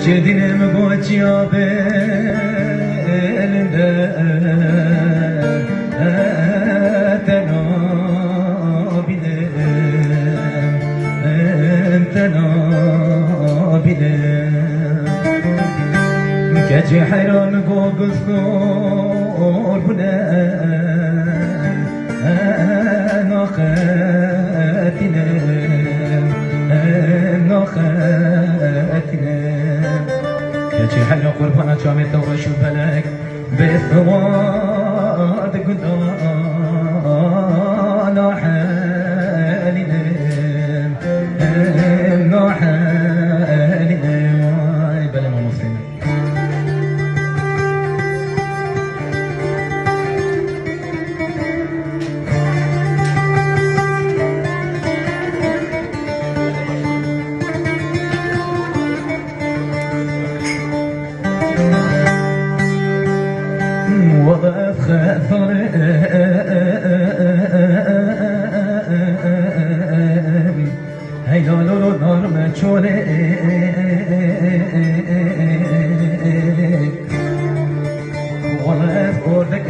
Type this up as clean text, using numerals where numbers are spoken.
Cedinim koçya belinde tenabilim Gece hayran kokuzdur bu ne nakatine Gece hayran kurbana çamete uğraşır felek بثواد قدان حالنا حالنا بلا ما مسلم وضعت خاطر هيا لولو نار مچوله وضعت بردك